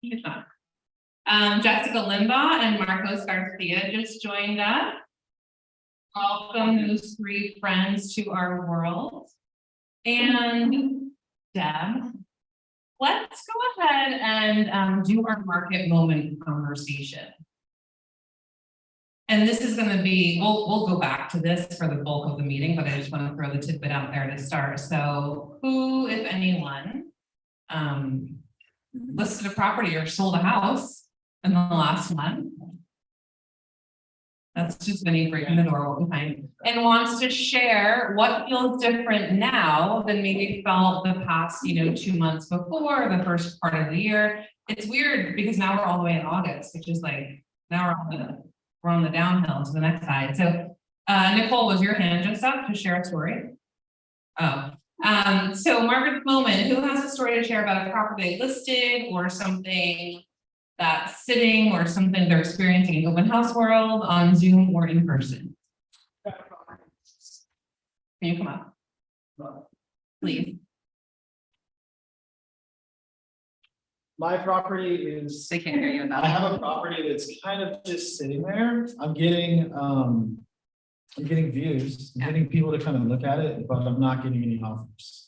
He's not. Jessica Limbaugh and Marcos Garcia just joined us. Welcome those three friends to our world. And Deb, let's go ahead and do our market moment conversation. And this is going to be, we'll go back to this for the bulk of the meeting, but I just want to throw the tidbit out there to start. So who, if anyone, listed a property or sold a house in the last month? That's just Vinny breaking the door behind, and wants to share what feels different now than maybe felt the past, 2 months before, the first part of the year. It's weird because now we're all the way in August, which is like, now we're on the downhill to the next side. So Nicole, was your hand just up to share a story? Oh, so Margaret's moment, who has a story to share about a property they listed or something that's sitting or something they're experiencing in open house world on Zoom or in person? Can you come up, please? My property is, They can't hear you enough. I have a property that's kind of just sitting there. I'm getting views, I'm getting people to come and look at it, but I'm not getting any offers.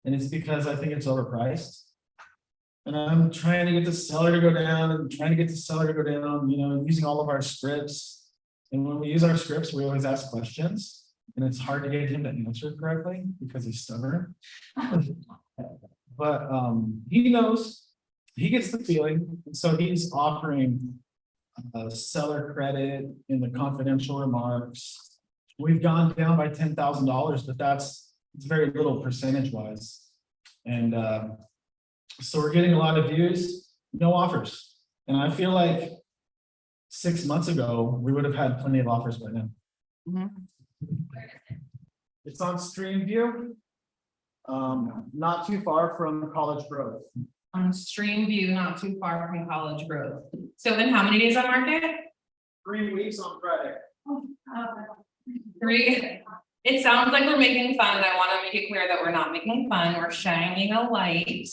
And it's because I think it's overpriced. And I'm trying to get the seller to go down and using all of our scripts. And when we use our scripts, we always ask questions. And it's hard to get him to answer correctly because he's stubborn. But he knows, he gets the feeling. And so he's offering seller credit in the confidential remarks. We've gone down by $10,000, but it's very little percentage wise. And so we're getting a lot of views, no offers. And I feel like 6 months ago, we would have had plenty of offers by now. Mm-hmm. It's on Stream View, not too far from College Grove. On Stream View, not too far from College Grove. So then how many days on market? 3 weeks on Friday. 3. It sounds like we're making fun, and I want to make it clear that we're not making fun. We're shining a light.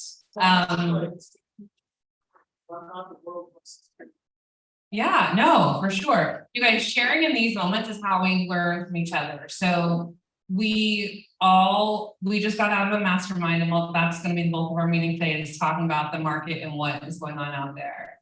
Yeah, no, for sure. You guys, sharing in these moments is how we learn from each other. So we just got out of a mastermind, and that's going to be the bulk of our meeting today, is talking about the market and what is going on out there.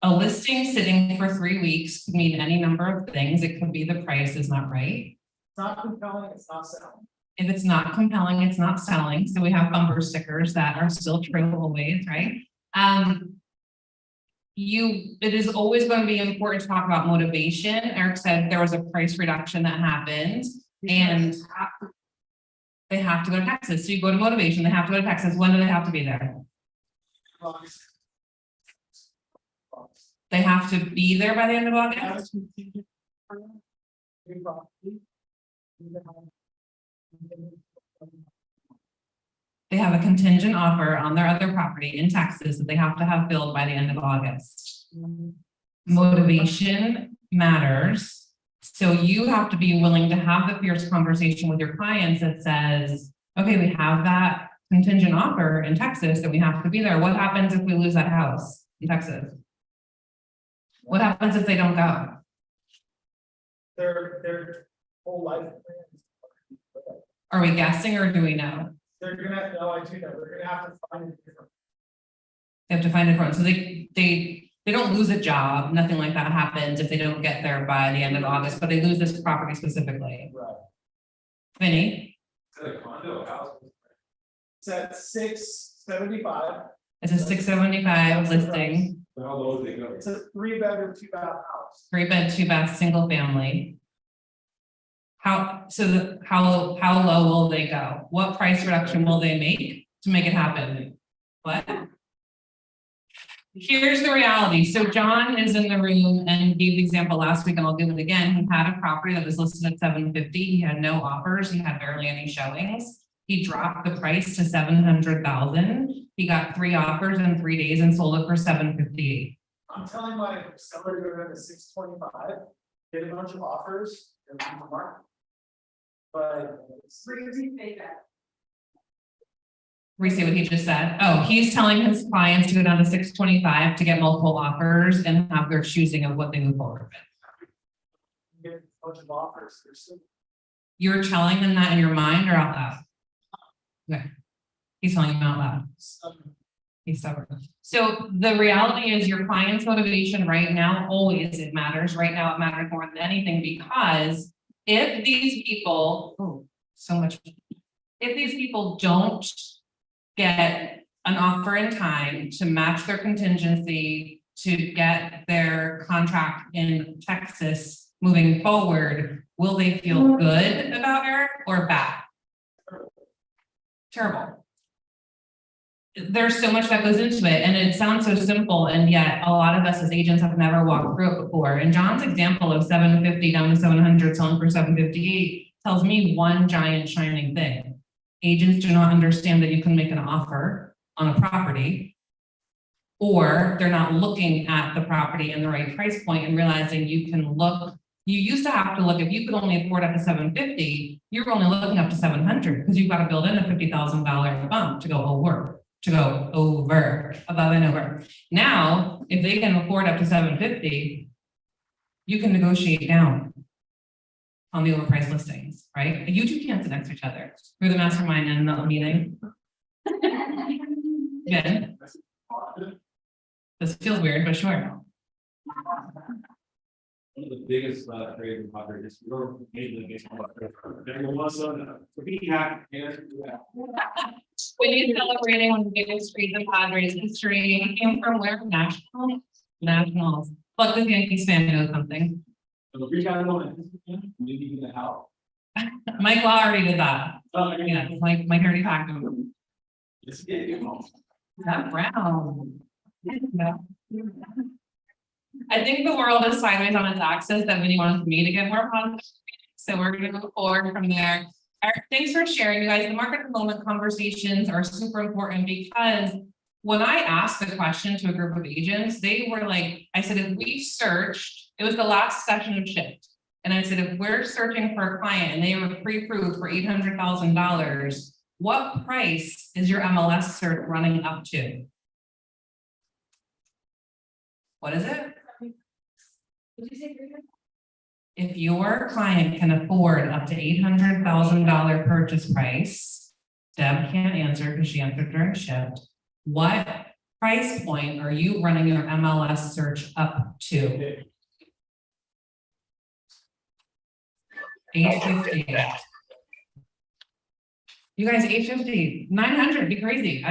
A listing sitting for 3 weeks could mean any number of things. It could be the price is not right. It's not compelling, it's not selling. If it's not compelling, it's not selling. So we have bumper stickers that are still true always, right? It is always going to be important to talk about motivation. Eric said there was a price reduction that happened, and they have to go to Texas. So you go to motivation, they have to go to Texas. When do they have to be there? They have to be there by the end of August. They have a contingent offer on their other property in Texas that they have to have filled by the end of August. Motivation matters. So you have to be willing to have the fierce conversation with your clients that says, okay, we have that contingent offer in Texas that we have to be there. What happens if we lose that house in Texas? What happens if they don't go? Their whole life plan. Are we guessing or do we know? They're gonna know. I do know. They're gonna have to find it different. They have to find a different. So they don't lose a job. Nothing like that happens if they don't get there by the end of August. But they lose this property specifically. Right. Vinny. Is it a condo house? It's at 675. It's a 675 listing. How low do they go? It's a 3-bedroom, 2-bath house. 3-bed, 2-bath, single family. How low will they go? What price reduction will they make to make it happen? What? Here's the reality. So John is in the room and gave the example last week, and I'll give it again. He had a property that was listed at 750. He had no offers. He had barely any showings. He dropped the price to 700,000. He got 3 offers in 3 days and sold it for 758. I'm telling my seller to go down to 625, get a bunch of offers, and leave the market. But it's crazy payback. Restate what he just said. Oh, he's telling his clients to go down to 625 to get multiple offers and have their choosing of what they move forward with. Get a bunch of offers. You're telling them that in your mind or out loud? Okay. He's telling them out loud. He's stubborn. So the reality is your client's motivation right now, always it matters. Right now it matters more than anything because if these people, if these people don't get an offer in time to match their contingency, to get their contract in Texas moving forward, will they feel good about her or bad? Terrible. There's so much that goes into it, and it sounds so simple, and yet a lot of us as agents have never walked through it before. And John's example of 750 down to 700 selling for 758 tells me one giant shining thing. Agents do not understand that you can make an offer on a property, or they're not looking at the property in the right price point and realizing you can look. You used to have to look, if you could only afford up to 750, you were only looking up to 700 because you've got to build in a $50,000 bump to go over, above and over. Now, if they can afford up to 750, you can negotiate down on the overpriced listings, right? You two can't sit next to each other. You're the mastermind in the meeting. Good. This feels weird, but sure. One of the biggest trades in Padre is your mainly against there was a hack. When you're celebrating one of the biggest streets in Padres history, it came from where? Nationals. Look, this Yankees fan knows something. Maybe get a house. Mike Law already did that. Oh, Yeah, Mike already packed him. It's getting That brown. Yeah. I think the world is sideways on its axis that Vinny wants me to get more positive. So we're going to move forward from there. Thanks for sharing, you guys. The market development conversations are super important because when I asked the question to a group of agents, they were like, I said, if we searched, it was the last session of Shift. And I said, if we're searching for a client and they were pre-approved for $800,000, what price is your MLS search running up to? What is it? Did you say 300? If your client can afford up to $800,000 purchase price, Deb can't answer because she answered during Shift. What price point are you running your MLS search up to? 850. You guys, 850, 900, be crazy.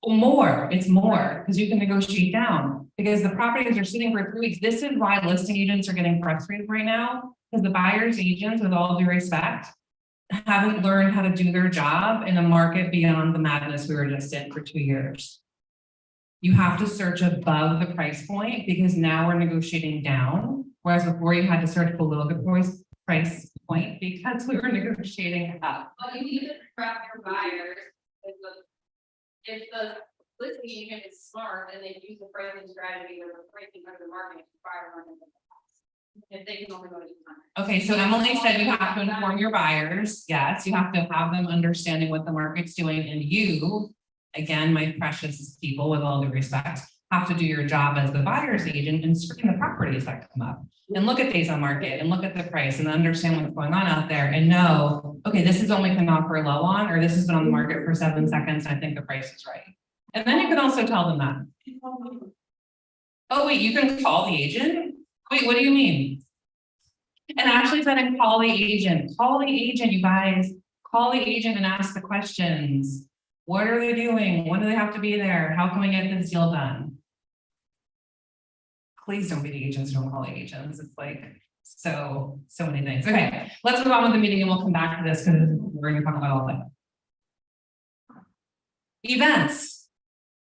More, it's more because you can negotiate down because the properties are sitting for 3 weeks. This is why listing agents are getting frustrated right now because the buyer's agents, with all due respect, haven't learned how to do their job in a market beyond the madness we were just in for 2 years. You have to search above the price point because now we're negotiating down, whereas before you had to search below the price point because we were negotiating up. Well, you need to track your buyers. If the listing agent is smart and they use the pricing strategy or the pricing under the market to fire on them. If they can only go to 200. Okay, so Emily said you have to inform your buyers. Yes, you have to have them understanding what the market's doing, and you, again, my precious people, with all due respect, have to do your job as the buyer's agent and screen the properties that come up and look at days on market and look at the price and understand what's going on out there and know, okay, this is only can offer low on, or this has been on the market for 7 seconds. I think the price is right. And then you can also tell them that. Oh, wait, you can call the agent? Wait, what do you mean? And Ashley said, and call the agent. Call the agent, you guys. Call the agent and ask the questions. What are they doing? When do they have to be there? How can we get this deal done? Please don't be the agents, don't call the agents. It's like so many things. Okay, let's move on with the meeting and we'll come back to this because we're going to talk about all that. Events.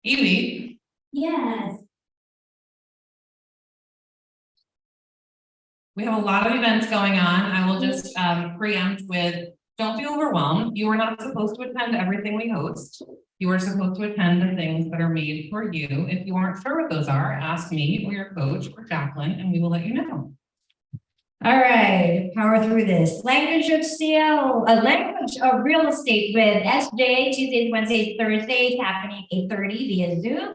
Evie. Yes. We have a lot of events going on. I will just preempt with, don't be overwhelmed. You are not supposed to attend everything we host. You are supposed to attend the things that are made for you. If you aren't sure what those are, ask me or your coach or Jacqueline, and we will let you know. All right, power through this. Language of CL, language approach of real estate with SJ Tuesdays, Wednesdays, Thursdays, happening 8:30 via Zoom.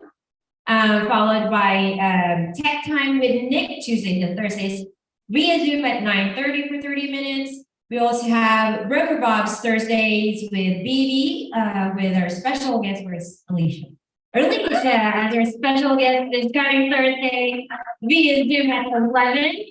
Followed by tech time with Nick Tuesdays and Thursdays via Zoom at 9:30 for 30 minutes. We also have Broker Bob's Thursdays with BB with our special guest was Alicia. Alicia as our special guest is coming Thursday via Zoom at 11.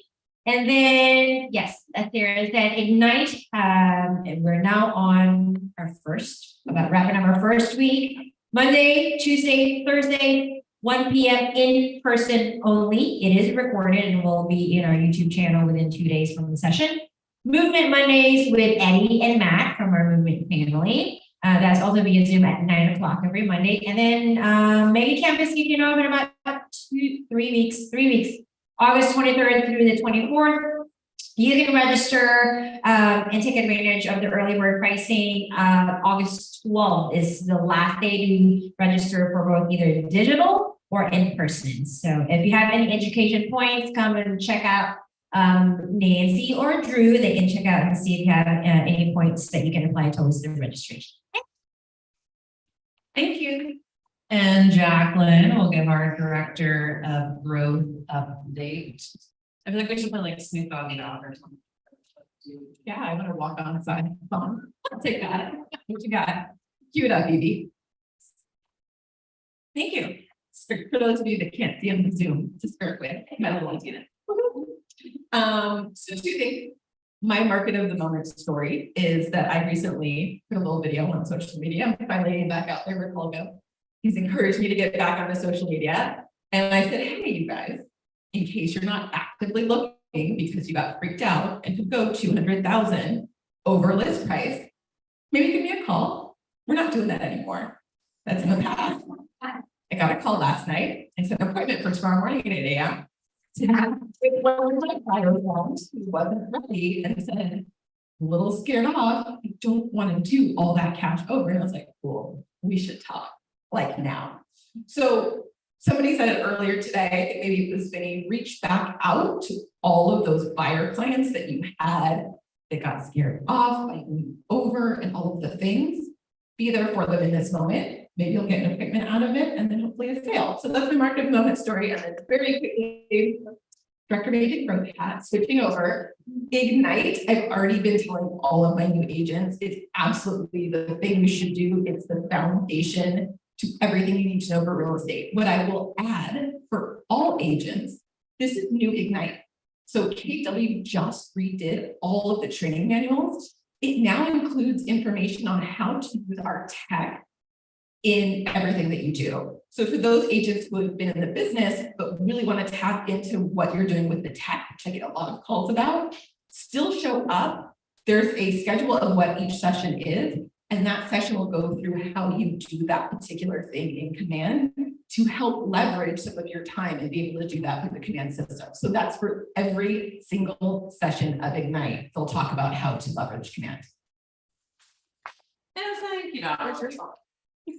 And then, yes, as Sarah said, Ignite. And we're now on our wrapping up our first week. Monday, Tuesday, Thursday, 1 p.m. in person only. It is recorded and will be in our YouTube channel within 2 days from the session. Movement Mondays with Eddie and Matt from our movement family. That's also via Zoom at 9 o'clock every Monday. And then Mega Campus, you know, in about 3 weeks, August 23rd through the 24th. You can register and take advantage of the early bird pricing. August 12th is the last day to register for both either digital or in person. So if you have any education points, come and check out Nancy or Drew. They can check out and see if you have any points that you can apply towards the registration. Thank you. And Jacqueline will give our director of growth update. I feel like we should play like Snoop Doggy Dogg or something. Yeah, I want to walk outside. I'll take that. What you got? Cue it up, Evie. Thank you. For those of you that can't see on the Zoom to start with, my little unit. So 2 things. My market of the moment story is that I recently put a little video on social media. I'm finally back out there with Logo. He's encouraged me to get back onto social media. And I said, hey, you guys, in case you're not actively looking because you got freaked out and could go 200,000 over list price, maybe give me a call. We're not doing that anymore. That's in the past. I got a call last night. It's an appointment for tomorrow morning at 8 a.m. He wasn't ready and said, a little scared off. I don't want to do all that cash over. And I was like, cool, we should talk like now. So somebody said it earlier today, I think maybe it was Vinny, reach back out to all of those buyer clients that you had that got scared off, like over and all of the things. Be there for them in this moment. Maybe you'll get an appointment out of it and then hopefully a sale. So that's my market of the moment story. And then very quickly, Director of Agent Growth hat, switching over. Ignite, I've already been telling all of my new agents, it's absolutely the thing you should do. It's the foundation to everything you need to know for real estate. What I will add for all agents, this is new Ignite. So KW just redid all of the training manuals. It now includes information on how to use our tech in everything that you do. So for those agents who have been in the business, but really want to tap into what you're doing with the tech, which I get a lot of calls about, still show up. There's a schedule of what each session is, and that session will go through how you do that particular thing in Command to help leverage some of your time and be able to do that with the Command system. So that's for every single session of Ignite. They'll talk about how to leverage Command. And thank you, where's your song?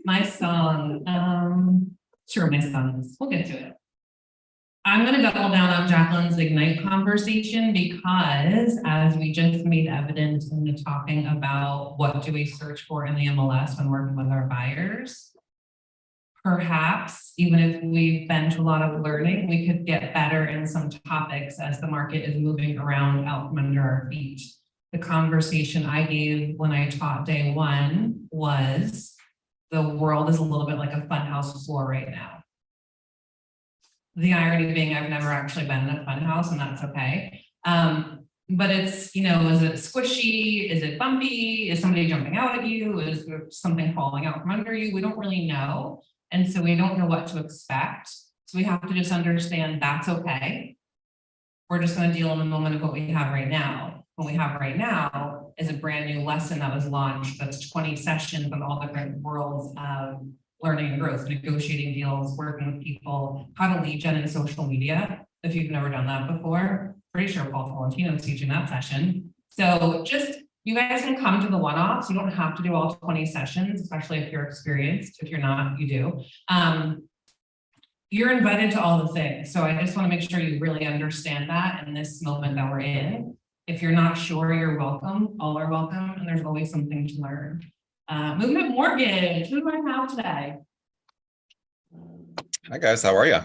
My song, sure, my songs, we'll get to it. I'm going to double down on Jacqueline's Ignite conversation because as we just made evident in the talking about what do we search for in the MLS when working with our buyers, perhaps even if we've been to a lot of learning, we could get better in some topics as the market is moving around out from under our feet. The conversation I gave when I taught day one was the world is a little bit like a funhouse floor right now. The irony being I've never actually been in a funhouse, and that's okay. But it's, you know, is it squishy? Is it bumpy? Is somebody jumping out at you? Is there something falling out from under you? We don't really know. And so we don't know what to expect. So we have to just understand that's okay. We're just going to deal in the moment of what we have right now. What we have right now is a brand new lesson that was launched. That's 20 sessions on all different worlds of learning and growth, negotiating deals, working with people, how to lead gen in social media. If you've never done that before, pretty sure Paul Tolentino is teaching that session. So just, you guys can come to the one-offs. You don't have to do all 20 sessions, especially if you're experienced. If you're not, you do. You're invited to all the things. So I just want to make sure you really understand that in this moment that we're in. If you're not sure, you're welcome. All are welcome, and there's always something to learn. Movement mortgage, who do I have today? Hi guys, how are you?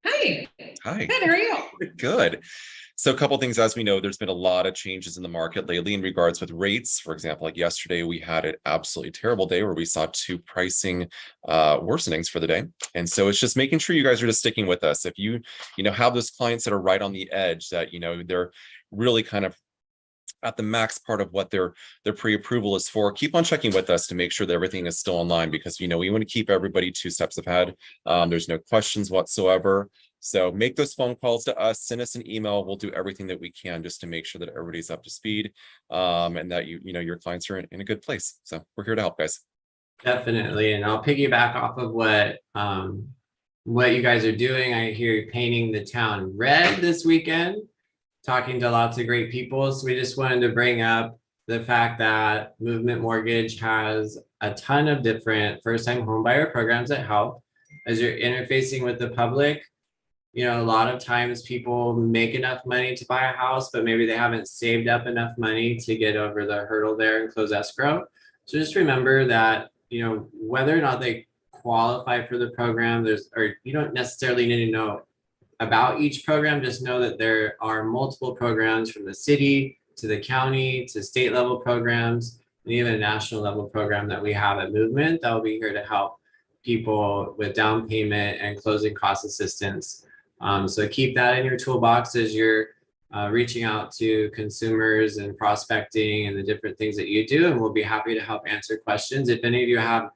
Hi. Hi. Good, how are you? Good. So a couple things, as we know, there's been a lot of changes in the market lately in regards with rates. For example, like yesterday, we had an absolutely terrible day where we saw 2 pricing worsenings for the day. And so it's just making sure you guys are just sticking with us. If you have those clients that are right on the edge that, they're really kind of at the max part of what their pre-approval is for, keep on checking with us to make sure that everything is still in line, because we want to keep everybody 2 steps ahead. There's no questions whatsoever. So make those phone calls to us, send us an email. We'll do everything that we can just to make sure that everybody's up to speed, and that your clients are in a good place. So we're here to help, guys. Definitely, and I'll piggyback off of what you guys are doing. I hear you painting the town red this weekend, talking to lots of great people. So we just wanted to bring up the fact that Movement Mortgage has a ton of different first-time homebuyer programs that help as you're interfacing with the public. A lot of times people make enough money to buy a house, but maybe they haven't saved up enough money to get over the hurdle there and close escrow. So just remember that, whether or not they qualify for the program, you don't necessarily need to know about each program. Just know that there are multiple programs from the city to the county to state level programs, and even a national level program that we have at Movement that will be here to help people with down payment and closing cost assistance. So keep that in your toolbox as you're reaching out to consumers and prospecting and the different things that you do, and we'll be happy to help answer questions. If any of you have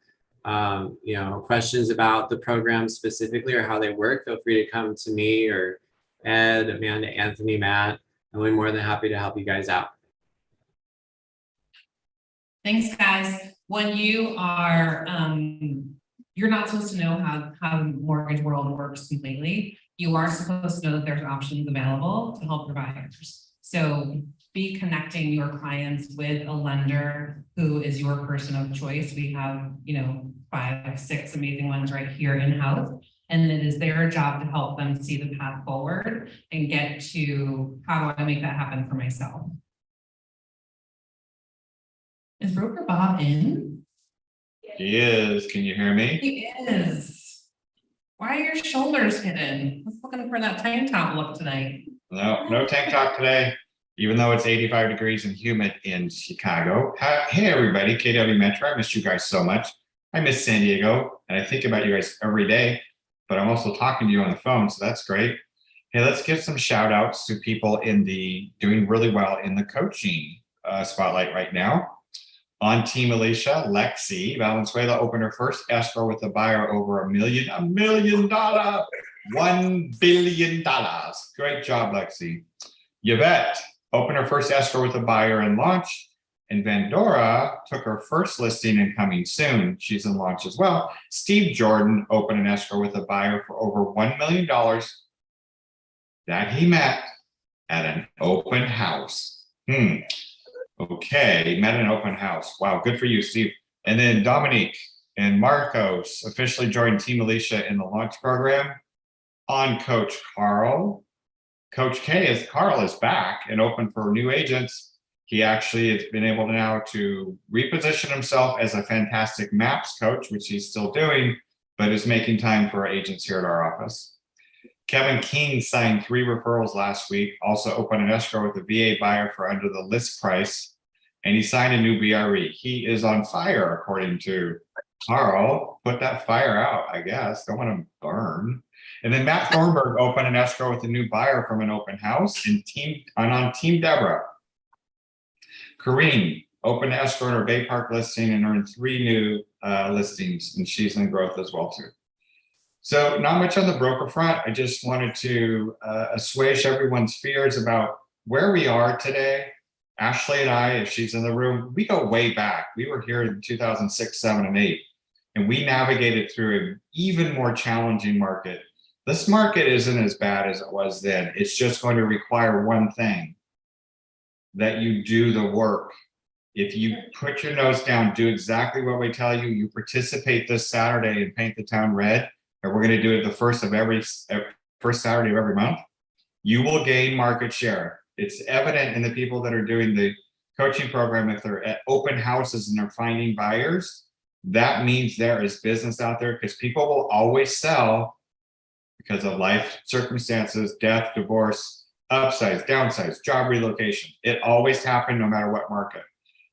questions about the program specifically or how they work, feel free to come to me or Ed, Amanda, Anthony, Matt, and we're more than happy to help you guys out. Thanks, guys. When you are, you're not supposed to know how the mortgage world works completely. You are supposed to know that there's options available to help your buyers. So be connecting your clients with a lender who is your person of choice. We have, 5, 6 amazing ones right here in-house, and it is their job to help them see the path forward and get to how do I make that happen for myself. Is Broker Bob in? He is. Can you hear me? He is. Why are your shoulders hidden? I was looking for that tank top look tonight. No tank top today, even though it's 85 degrees and humid in Chicago. Hey, everybody, KW Metro. I missed you guys so much. I miss San Diego, and I think about you guys every day, but I'm also talking to you on the phone, so that's great. Hey, let's give some shout outs to people doing really well in the coaching spotlight right now. On Team Alicia, Lexi Valenzuela opened her first escrow with a buyer over $1 million, $1 billion. Great job, Lexi. Yvette opened her first escrow with a buyer and launch. And Vandora took her first listing and coming soon. She's in launch as well. Steve Jordan opened an escrow with a buyer for over $1 million that he met at an open house. Okay, met an open house. Wow, good for you, Steve. And then Dominique and Marcos officially joined Team Alicia in the launch program. On Coach Carl. Coach Carl is back and open for new agents. He actually has been able to reposition himself as a fantastic maps coach, which he's still doing, but is making time for our agents here at our office. Kevin King signed 3 referrals last week, also opened an escrow with a VA buyer for under the list price, and he signed a new BRE. He is on fire, according to Carl. Put that fire out, I guess. Don't want to burn. And then Matt Thornburg opened an escrow with a new buyer from an open house and on Team Deborah. Corrine opened an escrow in her Bay Park listing and earned 3 new listings, and she's in growth as well too. So not much on the broker front. I just wanted to assuage everyone's fears about where we are today. Ashley and I, if she's in the room, we go way back. We were here in 2006, 7, and 8, and we navigated through an even more challenging market. This market isn't as bad as it was then. It's just going to require one thing, that you do the work. If you put your nose down, do exactly what we tell you, you participate this Saturday and paint the town red, and we're going to do it the first Saturday of every month, you will gain market share. It's evident in the people that are doing the coaching program. If they're at open houses and they're finding buyers, that means there is business out there, because people will always sell because of life circumstances, death, divorce, upsize, downsize, job relocation. It always happens no matter what market.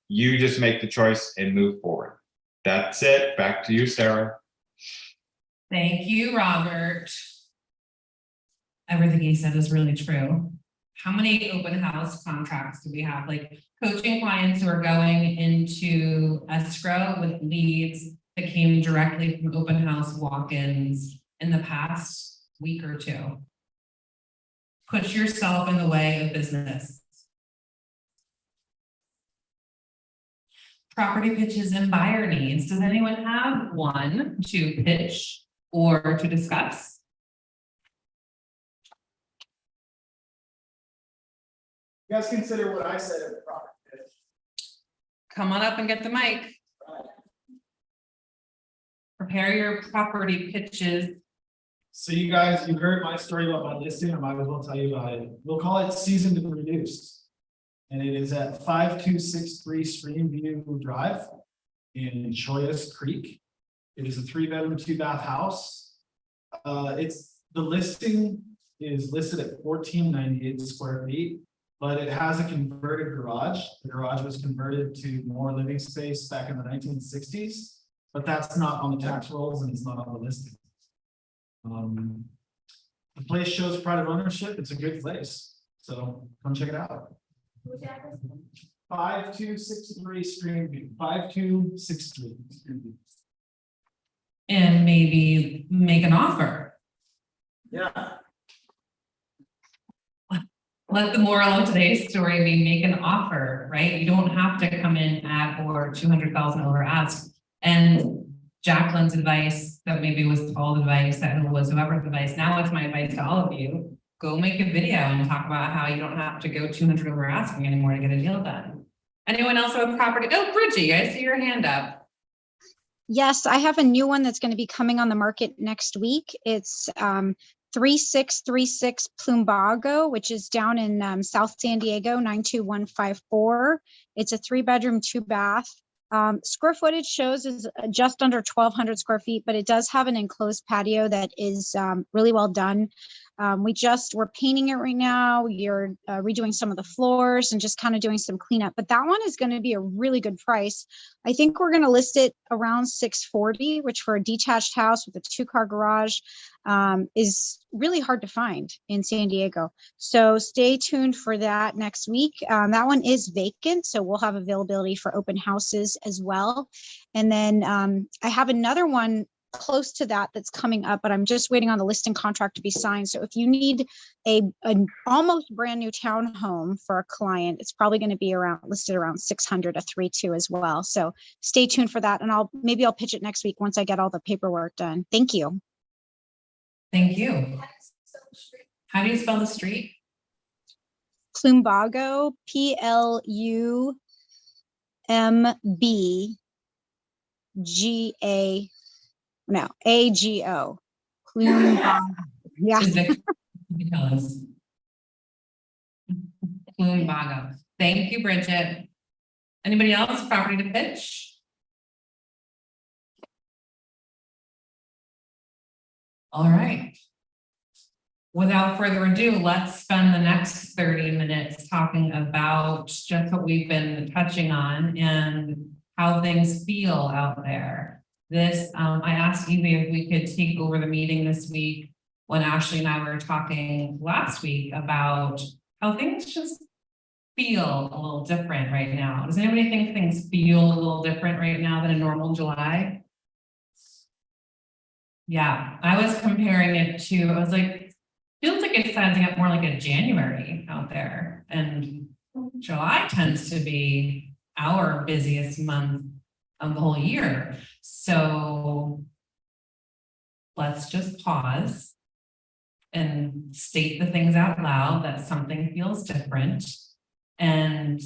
You just make the choice and move forward. That's it. Back to you, Sarah. Thank you, Robert. Everything he said is really true. How many open house contracts do we have? Like coaching clients who are going into escrow with leads that came directly from open house walk-ins in the past week or two. Put yourself in the way of business. Property pitches and buyer needs. Does anyone have one to pitch or to discuss? You guys consider what I said at the property pitch. Come on up and get the mic. Prepare your property pitches. So you guys, you heard my story about my listing, I might as well tell you about it. We'll call it seasoned and reduced. And it is at 5263 Streamview Drive in Choyas Creek. It is a 3-bedroom, 2-bath house. The listing is listed at 1498 square feet, but it has a converted garage. The garage was converted to more living space back in the 1960s, but that's not on the tax rolls and it's not on the listing. The place shows pride of ownership. It's a good place, so come check it out. 5263 Streamview, 5263 Streamview. And maybe make an offer. Yeah. Let the moral of today's story be make an offer, right? You don't have to come in at or 200,000 over ask. And Jacqueline's advice that maybe was Paul's advice, that was whoever's advice. Now it's my advice to all of you. Go make a video and talk about how you don't have to go 200 over asking anymore to get a deal done. Anyone else have a property? Oh, Bridgie, I see your hand up. Yes, I have a new one that's going to be coming on the market next week. It's 3636 Plumbago, which is down in South San Diego, 92154. It's a 3-bedroom, 2-bath. Square footage shows is just under 1,200 square feet, but it does have an enclosed patio that is really well done. We're painting it right now. You're redoing some of the floors and just kind of doing some cleanup, but that one is going to be a really good price. I think we're going to list it around 640, which for a detached house with a 2-car garage is really hard to find in San Diego. So stay tuned for that next week. That one is vacant, so we'll have availability for open houses as well. And then I have another one close to that that's coming up, but I'm just waiting on the listing contract to be signed. So if you need an almost brand new townhome for a client, it's probably going to be listed around 600, a 3.2 as well. So stay tuned for that, and maybe I'll pitch it next week once I get all the paperwork done. Thank you. Thank you. How do you spell the street? Plumbago, PLUMBGA. No, AGO. Plumbago. Yeah. Plumbago. Thank you, Bridget. Anybody else property to pitch? All right. Without further ado, let's spend the next 30 minutes talking about just what we've been touching on and how things feel out there. I asked Evie if we could take over the meeting this week when Ashley and I were talking last week about how things just feel a little different right now. Does anybody think things feel a little different right now than a normal July? Yeah, I was comparing it to, I was like, feels like it's sizing up more like a January out there. And July tends to be our busiest month of the whole year. So let's just pause and state the things out loud that something feels different. And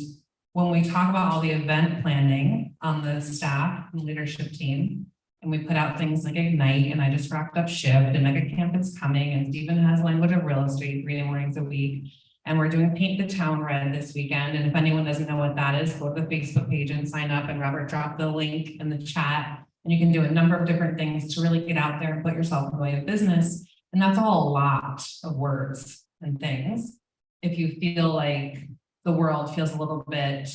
when we talk about all the event planning on the staff and leadership team, and we put out things like Ignite, and I just wrapped up Shift, and Mega Camp is coming, and Stephen has language of real estate 3 mornings a week. And we're doing Paint the Town Red this weekend. And if anyone doesn't know what that is, go to the Facebook page and sign up, and Robert dropped the link in the chat. And you can do a number of different things to really get out there and put yourself in the way of business. And that's all a lot of words and things. If you feel like the world feels a little bit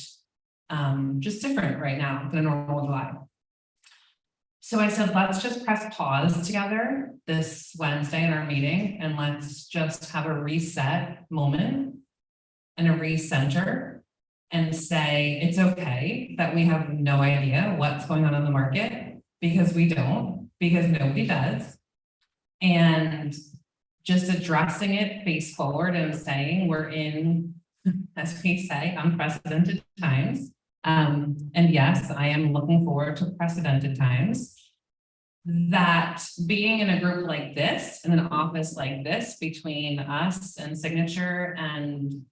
just different right now than a normal July. So I said, let's just press pause together this Wednesday in our meeting, and let's just have a reset moment and a recenter and say, it's okay that we have no idea what's going on in the market, because we don't, because nobody does. And just addressing it face forward and saying we're in, as we say, unprecedented times. And yes, I am looking forward to precedented times. That being in a group like this, in an office like this, between us and Signature and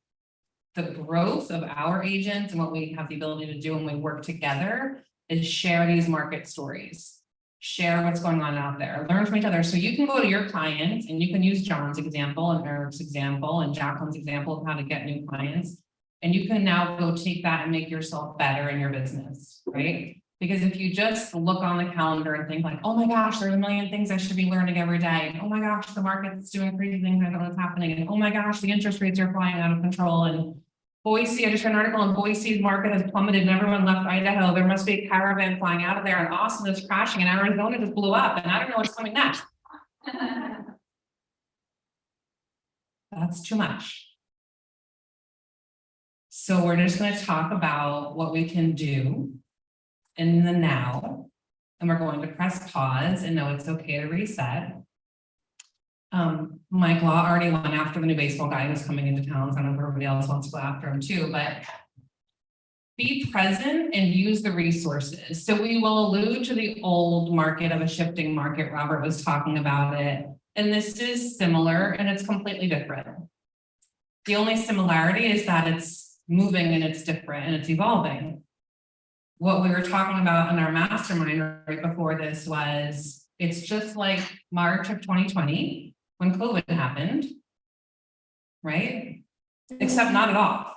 the growth of our agents and what we have the ability to do when we work together, is share these market stories, share what's going on out there, learn from each other. So you can go to your clients and you can use John's example and Eric's example and Jacqueline's example of how to get new clients. And you can now go take that and make yourself better in your business, right? Because if you just look on the calendar and think like, oh my gosh, there's a million things I should be learning every day. And oh my gosh, the market's doing crazy things, I don't know what's happening. And oh my gosh, the interest rates are flying out of control. And Boise, I just read an article on Boise's market has plummeted and everyone left Idaho. There must be a caravan flying out of there, and Austin is crashing and Arizona just blew up and I don't know what's coming next. That's too much. So we're just going to talk about what we can do in the now, and we're going to press pause and know it's okay to reset. Mike Law already went after the new baseball guy who's coming into town, so I don't know if everybody else wants to go after him too, but be present and use the resources. So we will allude to the old market of a shifting market. Robert was talking about it, and this is similar and it's completely different. The only similarity is that it's moving and it's different and it's evolving. What we were talking about in our mastermind right before this was, it's just like March of 2020 when COVID happened, right? Except not at all.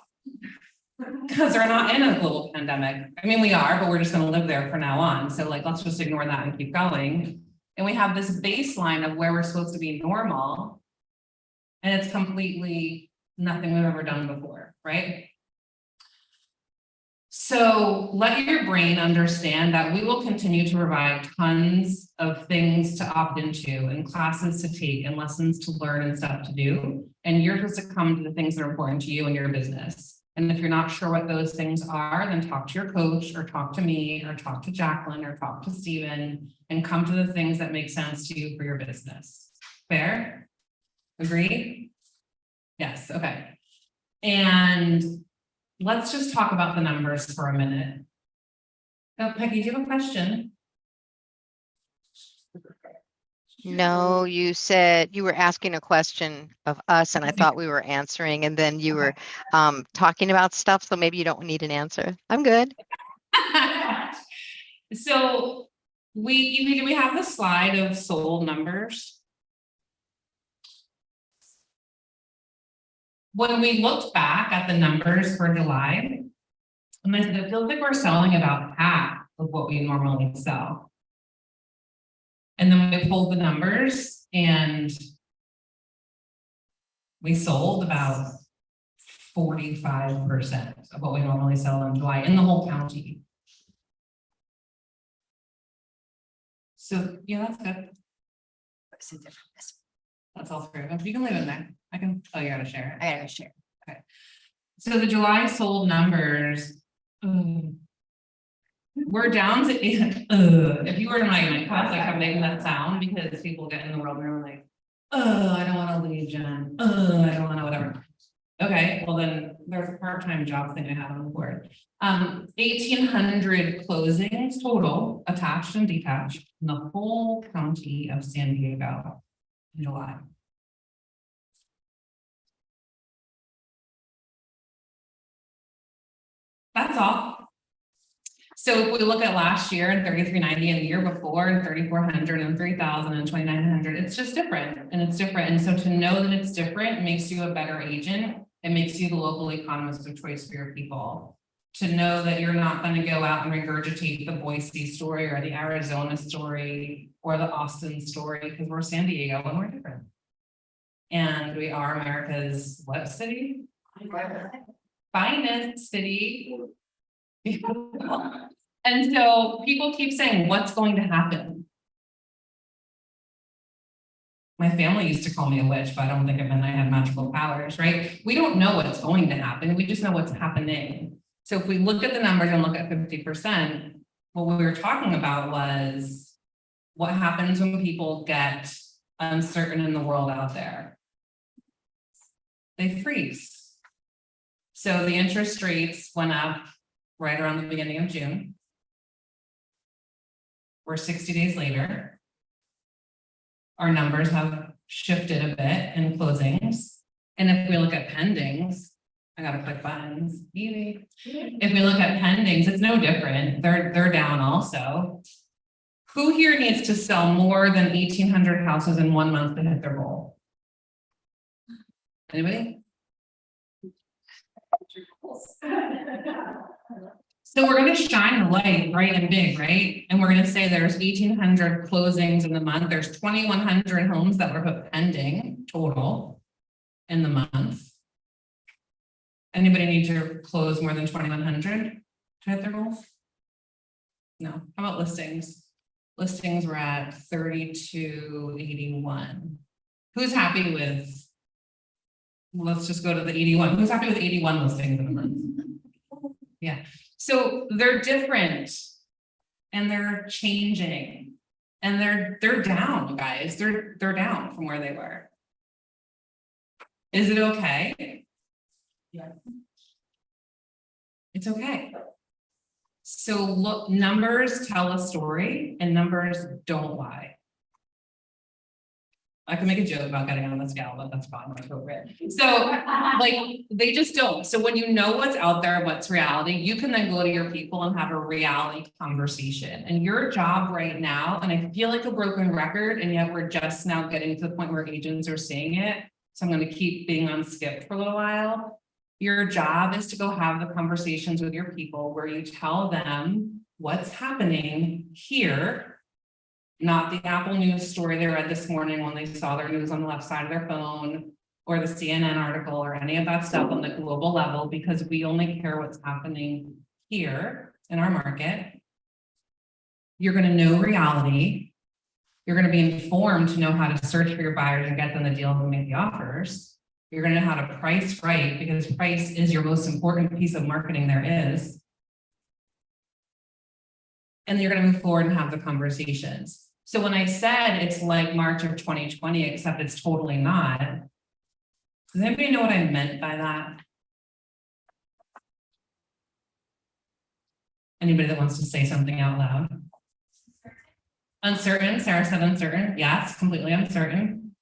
Because we're not in a global pandemic. I mean, we are, but we're just going to live there from now on. So like, let's just ignore that and keep going. And we have this baseline of where we're supposed to be normal. And it's completely nothing we've ever done before, right? So let your brain understand that we will continue to provide tons of things to opt into and classes to take and lessons to learn and stuff to do. And you're supposed to come to the things that are important to you and your business. And if you're not sure what those things are, then talk to your coach or talk to me or talk to Jacqueline or talk to Steven and come to the things that make sense to you for your business. Fair? Agree? Yes, okay. And let's just talk about the numbers for a minute. Oh, Peggy, do you have a question? No, you said you were asking a question of us and I thought we were answering, and then you were talking about stuff, so maybe you don't need an answer. I'm good. So we have the slide of sold numbers. When we looked back at the numbers for July, and I said, it feels like we're selling about half of what we normally sell. And then we pulled the numbers and we sold about 45% of what we normally sell in July in the whole county. So yeah, that's good. That's all three of them. You can leave it in there. I can, oh, you gotta share it. I gotta share. Okay. So the July sold numbers, we're down to, if you were in my class, like I'm making that sound because people get in the world and they're like, I don't want to leave, Jen. I don't want to whatever. Okay, well then there's a part-time job thing I have on the board. 1,800 closings total, attached and detached, in the whole county of San Diego in July. That's all. So if we look at last year and 3,390 and the year before and 3,400 and 3,000 and 2,900, it's just different and it's different. And so to know that it's different makes you a better agent It makes you the local economist of choice for your people. To know that you're not going to go out and regurgitate the Boise story or the Arizona story or the Austin story, because we're San Diego and we're different. And we are America's what city? Finest city. And so people keep saying, what's going to happen? My family used to call me a witch, but I don't think it meant I had magical powers, right? We don't know what's going to happen. We just know what's happening. So if we look at the numbers and look at 50%, what we were talking about was what happens when people get uncertain in the world out there. They freeze. So the interest rates went up right around the beginning of June. We're 60 days later. Our numbers have shifted a bit in closings. And if we look at pendings, I gotta click buttons. If we look at pendings, it's no different. They're down also. Who here needs to sell more than 1,800 houses in 1 month to hit their goal? Anybody? So we're going to shine the light bright and big, right? And we're going to say there's 1,800 closings in the month. There's 2,100 homes that were put pending total in the month. Anybody need to close more than 2,100 to hit their goals? No. How about listings? Listings were at 3,281. Who's happy with? Let's just go to the 81. Who's happy with 81 listings in a month? Yeah. So they're different and they're changing and they're down, guys. They're down from where they were. Is it okay? Yeah. It's okay. So look, numbers tell a story and numbers don't lie. I can make a joke about getting on the scale, but that's probably not appropriate. So like, they just don't. So when you know what's out there, what's reality, you can then go to your people and have a reality conversation. And your job right now, and I feel like a broken record, and yet we're just now getting to the point where agents are saying it. So I'm going to keep being on skip for a little while. Your job is to go have the conversations with your people where you tell them what's happening here. Not the Apple News story they read this morning when they saw their news on the left side of their phone, or the CNN article, or any of that stuff on the global level, because we only care what's happening here in our market. You're going to know reality. You're going to be informed to know how to search for your buyers and get them the deals and make the offers. You're going to know how to price right, because price is your most important piece of marketing there is. And you're going to move forward and have the conversations. So when I said it's like March of 2020, except it's totally not, does anybody know what I meant by that? Anybody that wants to say something out loud? Uncertain. Sarah said uncertain. Yes, completely uncertain.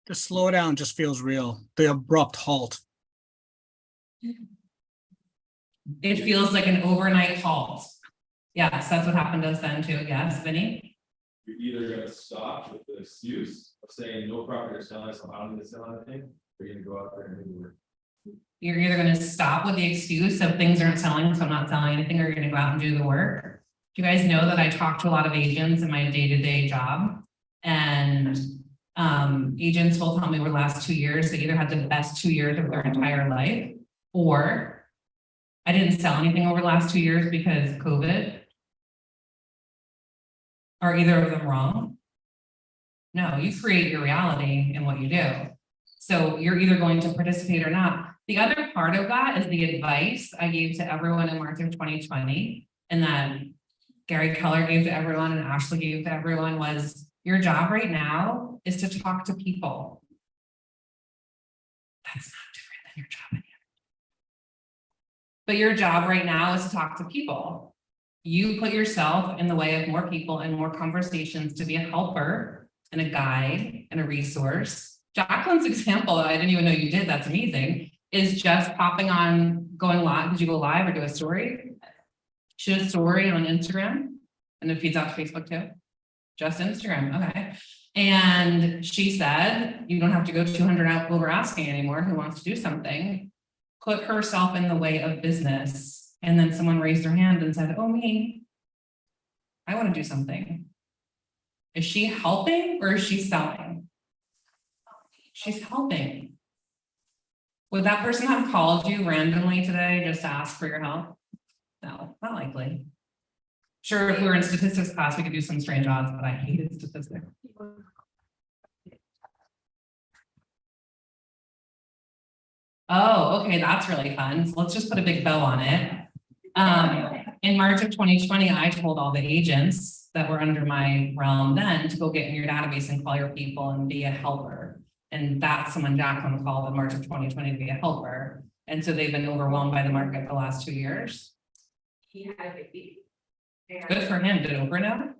The slowdown just feels real. The abrupt halt. It feels like an overnight halt. Yes, that's what happened to us then too. Yes, Vinny? You're either gonna stop with the excuse of saying no property is selling, so I don't need to sell anything, or you're gonna go out there and do the work. You're either going to stop with the excuse of things aren't selling, so I'm not selling anything, or you're going to go out and do the work. Do you guys know that I talk to a lot of agents in my day-to-day job, and agents will tell me over the last 2 years they either had the best 2 years of their entire life, or I didn't sell anything over the last 2 years because of COVID. Are either of them wrong? No, you create your reality in what you do. So you're either going to participate or not. The other part of that is the advice I gave to everyone in March of 2020, and that Gary Keller gave to everyone and Ashley gave to everyone, was your job right now is to talk to people. That's not different than your job anymore. But your job right now is to talk to people. You put yourself in the way of more people and more conversations to be a helper and a guide and a resource. Jacqueline's example that I didn't even know you did, that's amazing, is just popping on, going live. Did you go live or do a story? Shoot a story on Instagram, and it feeds out to Facebook too? Just Instagram, okay. And she said, you don't have to go 200 out over asking anymore, who wants to do something, put herself in the way of business. And then someone raised their hand and said, oh, me, I want to do something. Is she helping or is she selling? She's helping. Would that person have called you randomly today just to ask for your help? No, not likely. Sure, if we were in statistics class, we could do some strange odds, but I hated statistics. Oh, okay, that's really fun. So let's just put a big bow on it. In March of 2020, I told all the agents that were under my realm then to go get in your database and call your people and be a helper. And that's someone Jacqueline called in March of 2020 to be a helper. And so they've been overwhelmed by the market the last 2 years. He had a baby. Good for him. Did Oprah know?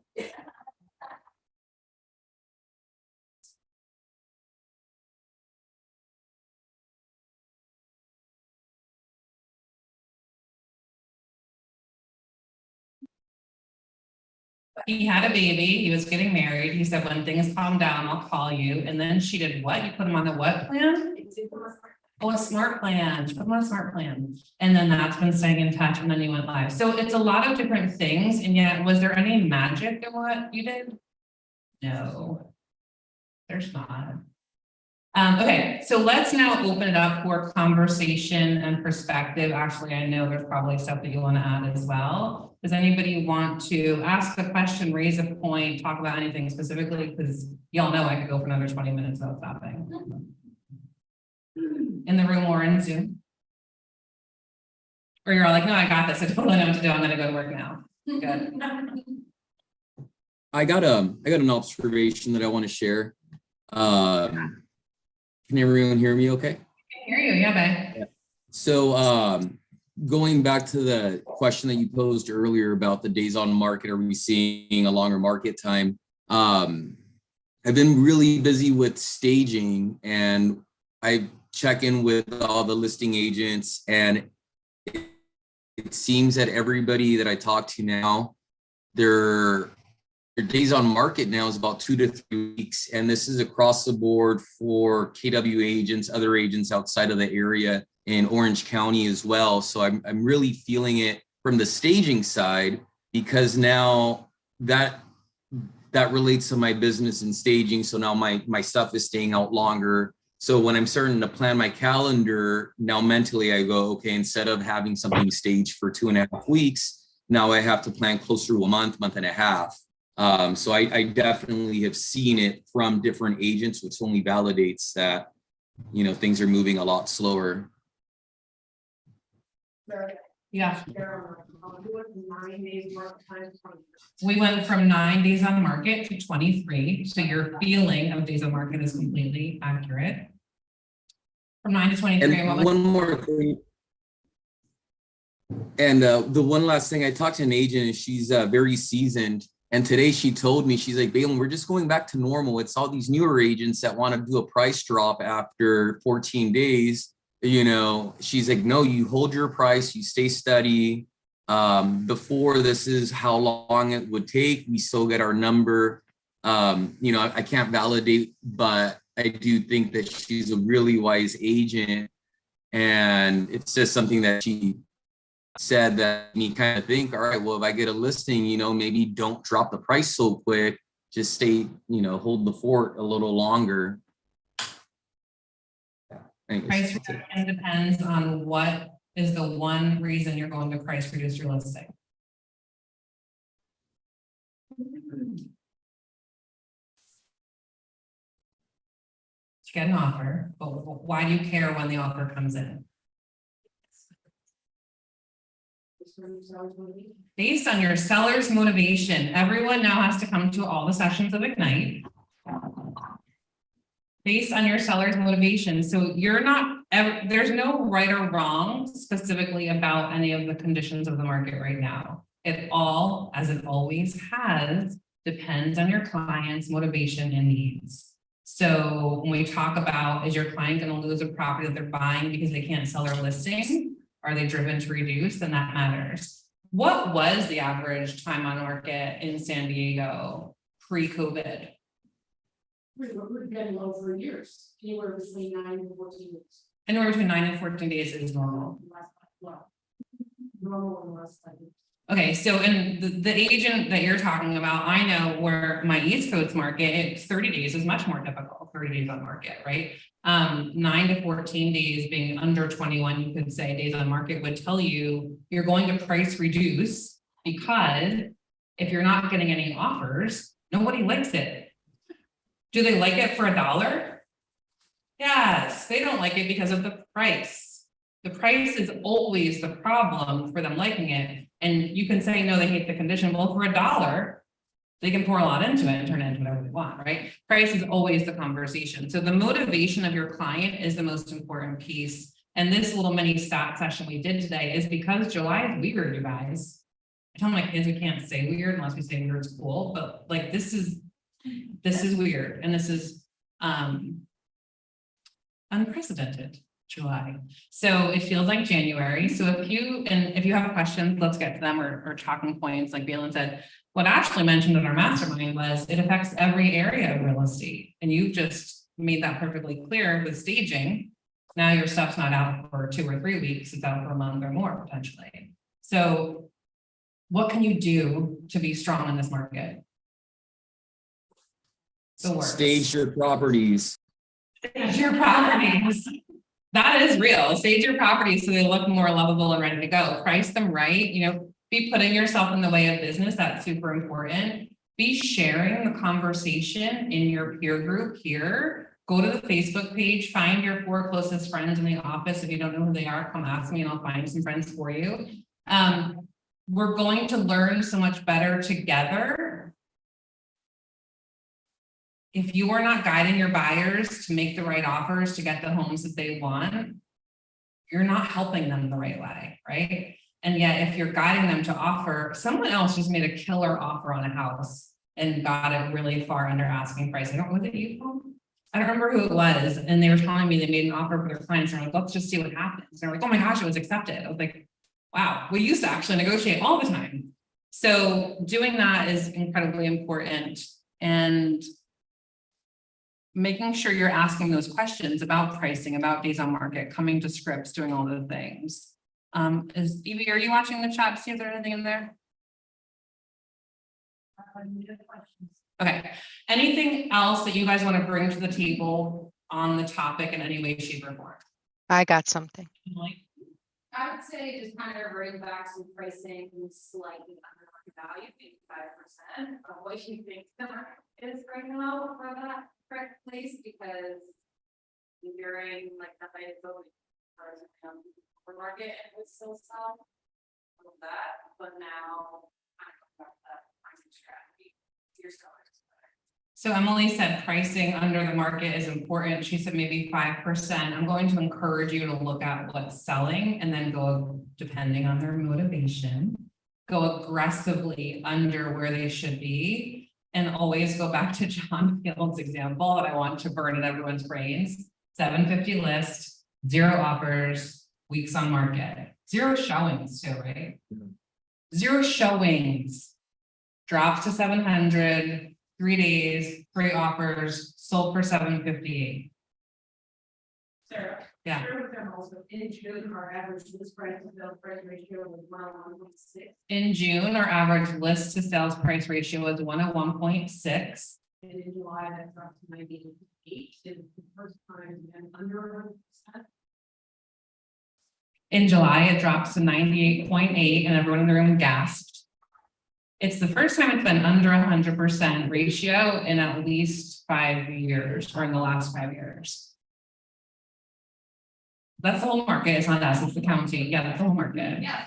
He had a baby, he was getting married, he said, when things calm down, I'll call you, and then she did what? You put him on a what plan? Oh, a smart plan, she put him on a smart plan, and then that's been staying in touch, and then you went live. So it's a lot of different things, and yet, was there any magic in what you did? No, there's not. Okay, so let's now open it up for conversation and perspective. Actually, I know there's probably stuff that you want to add as well. Does anybody want to ask a question, raise a point, talk about anything specifically? Because y'all know I could go for another 20 minutes without stopping. In the room or in Zoom? Or you're all like, no, I got this. I totally know what to do. I'm gonna go to work now. Good. I got an observation that I want to share. Can everyone hear me okay? I can hear you, yeah, babe. So going back to the question that you posed earlier about the days on market, are we seeing a longer market time? I've been really busy with staging, and I check in with all the listing agents, and it seems that everybody that I talk to now, their days on market now is about 2 to 3 weeks. And this is across the board for KW agents, other agents outside of the area in Orange County as well. So I'm really feeling it from the staging side, because now that relates to my business and staging. So now my stuff is staying out longer. So when I'm starting to plan my calendar, now mentally I go, okay, instead of having something staged for 2.5 weeks, now I have to plan closer to a month and a half. So I definitely have seen it from different agents, which only validates that, you know, things are moving a lot slower. Yeah. We went from 9 days on market to 23. So your feeling of days on market is completely accurate. From 9 to 23. And one more thing. And the one last thing, I talked to an agent, and she's very seasoned. And today she told me, she's like, Balin, we're just going back to normal. It's all these newer agents that want to do a price drop after 14 days. You know, she's like, no, you hold your price, you stay steady. Before, this is how long it would take. We still get our number. You know, I can't validate, but I do think that she's a really wise agent. And it's just something that she said that me kind of think, all right, well, if I get a listing, you know, maybe don't drop the price so quick, just stay, you know, hold the fort a little longer. Price reduction depends on what is the one reason you're going to price reduce your listing. To get an offer, but why do you care when the offer comes in? Based on your seller's motivation, everyone now has to come to all the sessions of Ignite. Based on your seller's motivation. So you're not, there's no right or wrong specifically about any of the conditions of the market right now. It all, as it always has, depends on your client's motivation and needs. So when we talk about, is your client going to lose a property that they're buying because they can't sell their listing? Are they driven to reduce? Then that matters. What was the average time on market in San Diego pre-COVID? We've been low for years, anywhere between 9 and 14 weeks. Anywhere between 9 and 14 days is normal. Normal and less. Okay, so in the agent that you're talking about, I know where my East Coast market, it's 30 days is much more difficult, 30 days on market, right? 9 to 14 days being under 21, you could say days on market would tell you you're going to price reduce because if you're not getting any offers, nobody likes it. Do they like it for $1? Yes, they don't like it because of the price. The price is always the problem for them liking it. And you can say, no, they hate the condition. Well, for $1, they can pour a lot into it and turn it into whatever they want, right? Price is always the conversation. So the motivation of your client is the most important piece. And this little mini stat session we did today is because July is weird, you guys. I tell my kids we can't say weird unless we say weird's cool, but like this is weird and this is unprecedented. July. So it feels like January. So if you have questions, let's get to them or talking points, like Balin said, what Ashley mentioned in our mastermind was it affects every area of real estate. And you've just made that perfectly clear with staging. Now your stuff's not out for 2 or 3 weeks, it's out for a month or more potentially. So what can you do to be strong in this market? The worst. Stage your properties. Stage your properties. That is real. Stage your properties so they look more lovable and ready to go. Price them right. You know, be putting yourself in the way of business. That's super important. Be sharing the conversation in your peer group here. Go to the Facebook page, find your 4 closest friends in the office. If you don't know who they are, come ask me and I'll find some friends for you. We're going to learn so much better together. If you are not guiding your buyers to make the right offers to get the homes that they want, you're not helping them the right way, right? And yet if you're guiding them to offer, someone else just made a killer offer on a house and got it really far under asking price. Was it you? I don't remember who it was. And they were telling me they made an offer for their clients. And they're like, let's just see what happens. And they're like, oh my gosh, it was accepted. I was like, wow, we used to actually negotiate all the time. So doing that is incredibly important. And making sure you're asking those questions about pricing, about days on market, coming to scripts, doing all those things. Is Evie, are you watching the chat? See if there's anything in there? Okay. Anything else that you guys want to bring to the table on the topic in any way, shape, or form? I got something. I would say just kind of bring back some pricing slightly under market value, maybe 5% of what you think the market is right now for that correct place, because during like the height of COVID, for market it was still sell of that, but now I don't know that pricing strategy your sellers. So Emily said pricing under the market is important. She said maybe 5%. I'm going to encourage you to look at what's selling and then go, depending on their motivation, go aggressively under where they should be. And always go back to John Field's example that I want to burn in everyone's brains. 750 list, 0 offers, weeks on market, 0 showings too, right? 0 showings, drops to 700. 3 days, 3 offers, sold for 758. Sarah. Yeah. Share with them also in June, our average list price to sales price ratio was 101.6. In June, our average list to sales price ratio was 101.6. And in July, that dropped to 98. It was the first time and under 100%. In July, it drops to 98.8, and everyone in the room gasped. It's the first time it's been under 100% ratio in at least 5 years, or in the last 5 years. That's the whole market. It's not us, it's the county. Yeah, that's the whole market. Yeah.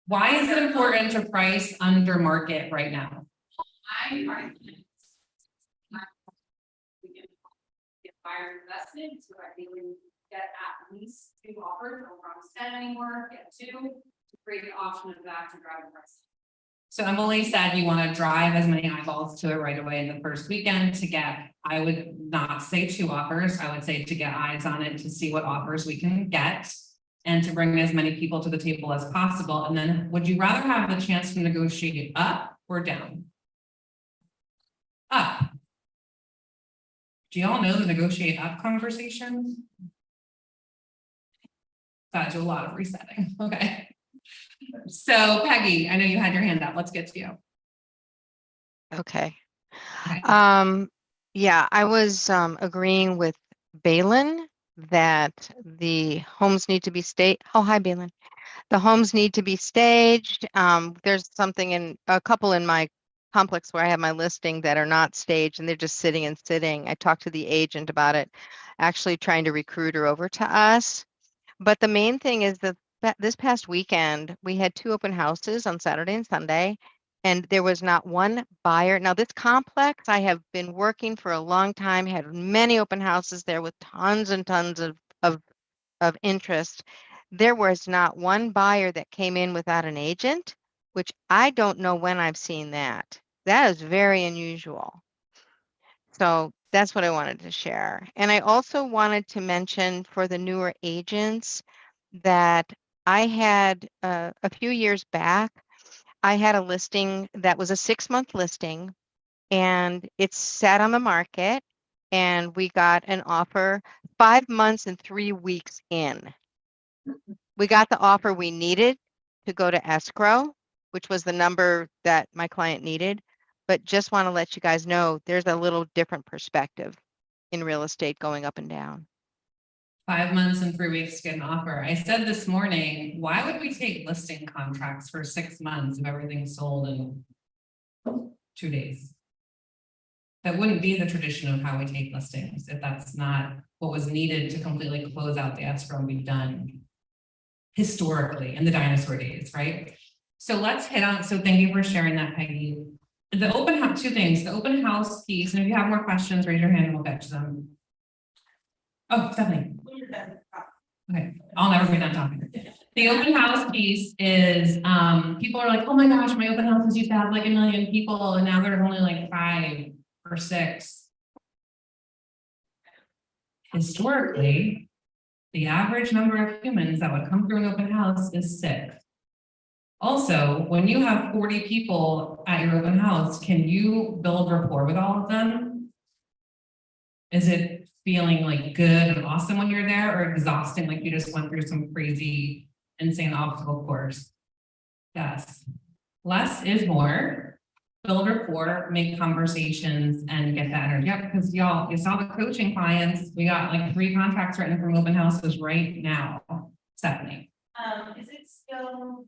Why is it important to price under market right now? We can get buyer invested, so I think we get at least 2 offers, don't promise 10 anymore, get 2 to create the option of that to drive the price. So Emily said you want to drive as many eyeballs to it right away in the first weekend to get, I would not say 2 offers, I would say to get eyes on it to see what offers we can get and to bring as many people to the table as possible. And then would you rather have the chance to negotiate up or down? up. Do y'all know the negotiate up conversation? Gotta do a lot of resetting, okay. So Peggy, I know you had your hand up, let's get to you. Okay. Okay. Yeah, I was agreeing with Balin that the homes need to be oh, hi, Balin. The homes need to be staged. There's something in a couple in my complex where I have my listing that are not staged and they're just sitting and sitting. I talked to the agent about it, actually trying to recruit her over to us. But the main thing is that this past weekend, we had 2 open houses on Saturday and Sunday, and there was not one buyer. Now, this complex, I have been working for a long time, had many open houses there with tons and tons of interest. There was not one buyer that came in without an agent, which I don't know when I've seen that. That is very unusual. So that's what I wanted to share. And I also wanted to mention for the newer agents that I had a few years back, I had a listing that was a 6-month listing and it's sat on the market and we got an offer 5 months and 3 weeks in. We got the offer we needed to go to escrow, which was the number that my client needed. But just want to let you guys know there's a little different perspective in real estate going up and down. 5 months and 3 weeks to get an offer. I said this morning, why would we take listing contracts for 6 months if everything's sold in 2 days? That wouldn't be the tradition of how we take listings if that's not what was needed to completely close out the escrow and be done historically in the dinosaur days, right? So let's hit on, so thank you for sharing that, Peggy. The open house, 2 things, the open house piece, and if you have more questions, raise your hand and we'll get to them. Oh, Stephanie. Okay, I'll never be done talking. The open house piece is, people are like, oh my gosh, my open houses used to have like 1 million people and now there's only like 5 or 6. Historically, the average number of humans that would come through an open house is 6. Also, when you have 40 people at your open house, can you build rapport with all of them? Is it feeling like good and awesome when you're there or exhausting like you just went through some crazy, insane obstacle course? Yes. Less is more. Build rapport, make conversations, and get that energy up because y'all, you saw the coaching clients. We got like 3 contracts written from open houses right now. Stephanie. Is it still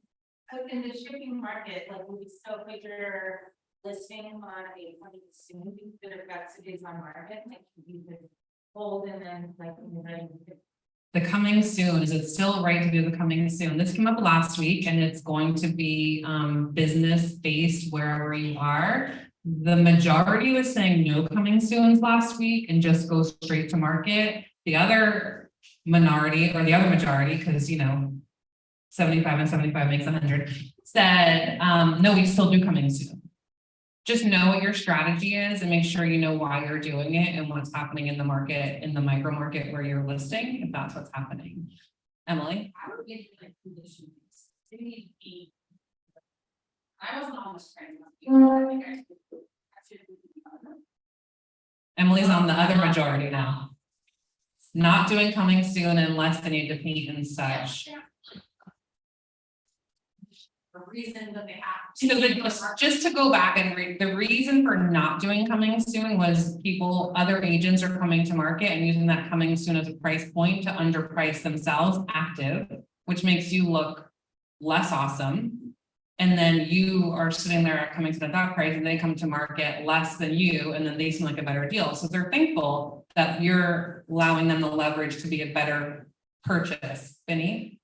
in the shipping market, like will we still put your listing on a coming soon, that have got cities on market, like you could hold and then like, The coming soon, is it still right to do the coming soon? This came up last week and it's going to be business based wherever you are. The majority was saying no coming soons last week and just go straight to market. The other minority or the other majority, because you know, 75 and 75 makes 100, said, no, we still do coming soon. Just know what your strategy is and make sure you know why you're doing it and what's happening in the market, in the micro market where you're listing, if that's what's happening. Emily? I would get like conditions. They need to be. I wasn't on this train. Emily's on the other majority now. Not doing coming soon unless they need to paint and such. The reason that they have. So just to go back and read, the reason for not doing coming soon was other agents are coming to market and using that coming soon as a price point to underprice themselves active, which makes you look less awesome. And then you are sitting there coming to that price and they come to market less than you and then they seem like a better deal. So they're thankful that you're allowing them the leverage to be a better purchase. Vinny?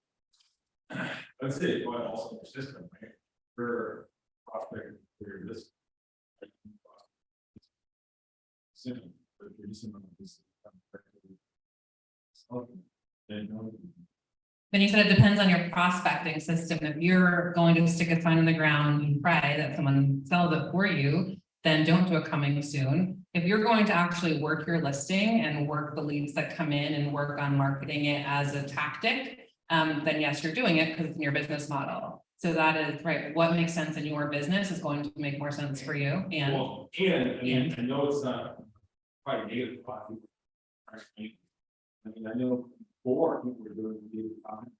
I'd say it might also be system, right? For prospect, for this. Soon, but you're just on this. Then you said it depends on your prospecting system. If you're going to stick a sign in the ground and pray that someone sells it for you, then don't do a coming soon. If you're going to actually work your listing and work the leads that come in and work on marketing it as a tactic, then yes, you're doing it because it's in your business model. So that is, right, what makes sense in your business is going to make more sense for you and, Well, and, I mean, I know it's not quite negative, but I mean, I know before people were doing the comment.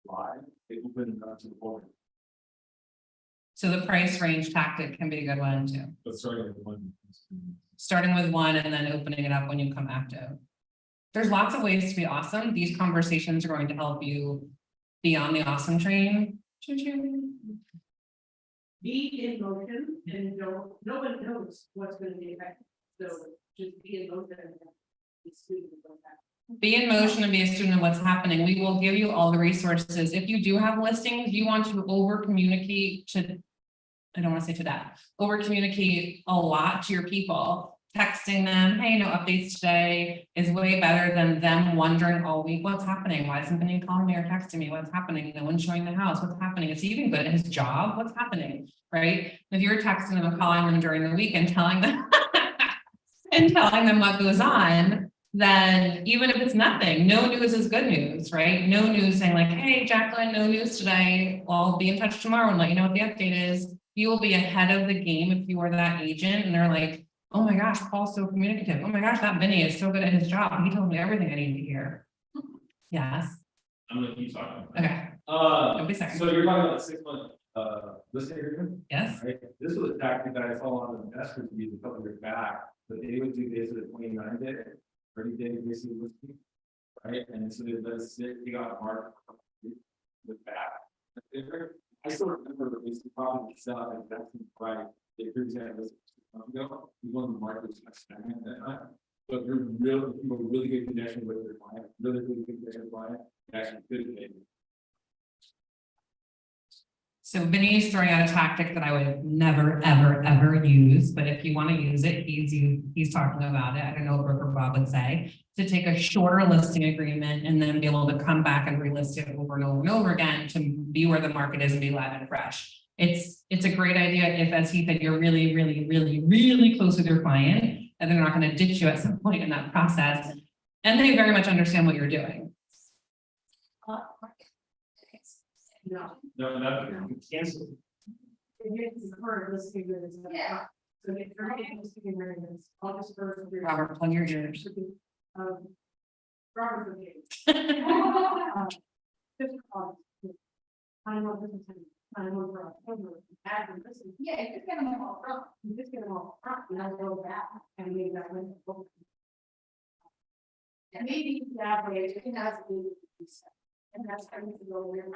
Why, they opened it up to the board, so the price range tactic can be a good one too. but starting with one. Starting with one and then opening it up when you come active. There's lots of ways to be awesome. These conversations are going to help you be on the awesome train. Choo-choo. Be in motion and no one knows what's gonna be effective. So just be in motion. And be students of that. Be in motion and be a student of what's happening. We will give you all the resources. If you do have listings, you want to over communicate to, I don't want to say to that, over communicate a lot to your people. Texting them, hey, no updates today is way better than them wondering all week, what's happening? Why isn't anyone calling me or texting me? What's happening? No one's showing the house. What's happening? Is he even good at his job? What's happening? Right? If you're texting them and calling them during the week and telling them and telling them what goes on, then even if it's nothing, no news is good news, right? No news saying like, hey, Jacqueline, no news today. Well, I'll be in touch tomorrow and let you know what the update is. You will be ahead of the game if you are that agent and they're like, oh my gosh, Paul's so communicative. Oh my gosh, that Vinny is so good at his job. He told me everything I need to hear. Yes. I'm gonna keep talking. Okay. Don't be sorry. So you're talking about 6 month, listing agreement? Yes. Right, this was a tactic that I saw a lot of investors use a couple of years back, but they would do basically a 29-day, 30-day basically listing. Right, and so they got a market with that. I still remember the basic problem with selling investment, right? They presented this ago, we want the market was stagnant at that time. But you're really, people with really good connection with their client, really good connection with their client, actually could be. So Vinny's throwing out a tactic that I would never, ever, ever use, but if you want to use it, he's talking about it. I don't know what Broker Bob would say, to take a shorter listing agreement and then be able to come back and relist it over and over and over again to be where the market is and be live and fresh. It's a great idea if, as he said, you're really, really, really, really close with your client and they're not going to ditch you at some point in that process. And they very much understand what you're doing. No. No, not cancel. Yeah. So if you're not listing agreements, August 1st. Robert, plug your ears. Robert. I know this is. I know for October, yeah, you just get them all front, you just get them all front, and I'll go back and maybe that went. And maybe that way, it has to be. And that's how you go where.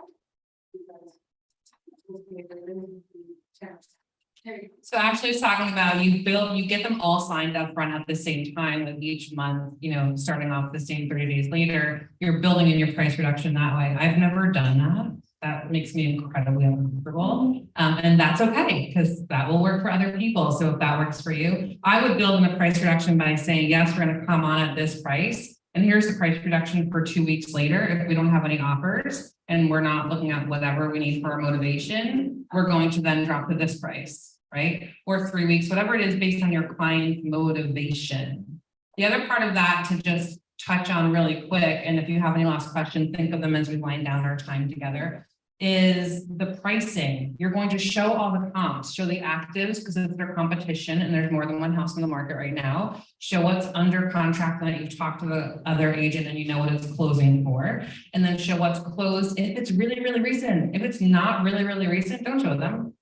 So Ashley was talking about you get them all signed up front at the same time with each month, starting off the same 30 days later, you're building in your price reduction that way. I've never done that. That makes me incredibly uncomfortable. And that's okay, because that will work for other people. So if that works for you, I would build in a price reduction by saying, yes, we're going to come on at this price. And here's the price reduction for 2 weeks later. If we don't have any offers and we're not looking at whatever we need for our motivation, we're going to then drop to this price, right? Or 3 weeks, whatever it is based on your client's motivation. The other part of that to just touch on really quick, and if you have any last questions, think of them as we wind down our time together, is the pricing. You're going to show all the comps, show the actives because it's their competition and there's more than one house in the market right now. Show what's under contract that you've talked to the other agent and you know what it's closing for, and then show what's closed if it's really, really recent. If it's not really, really recent, don't show them.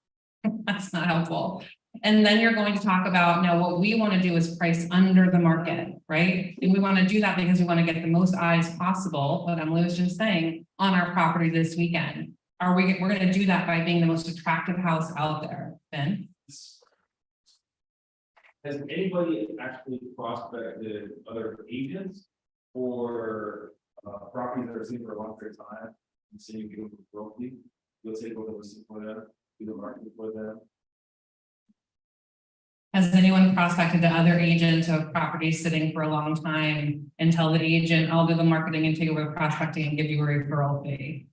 That's not helpful. And then you're going to talk about, now what we want to do is price under the market, right? And we want to do that because we want to get the most eyes possible, what Emily was just saying, on our property this weekend. We're going to do that by being the most attractive house out there, Ben? Has anybody actually prospected other agents or properties that are seen for a long period of time and seeing people broadly? Let's say go to listen for them, do the marketing for them. Has anyone prospected to other agents of properties sitting for a long time and tell the agent, I'll do the marketing and take over the prospecting and give you a referral fee?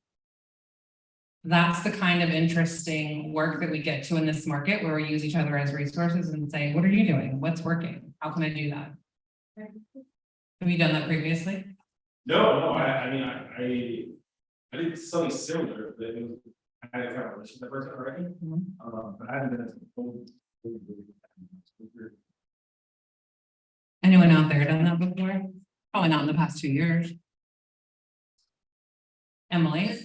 That's the kind of interesting work that we get to in this market where we use each other as resources and say, what are you doing? What's working? How can I do that? Have you done that previously? No, I mean, I did something similar, but it was, I had kind of listened to the person already, but I hadn't been told. Anyone out there done that before? Probably not in the past 2 years. Emily?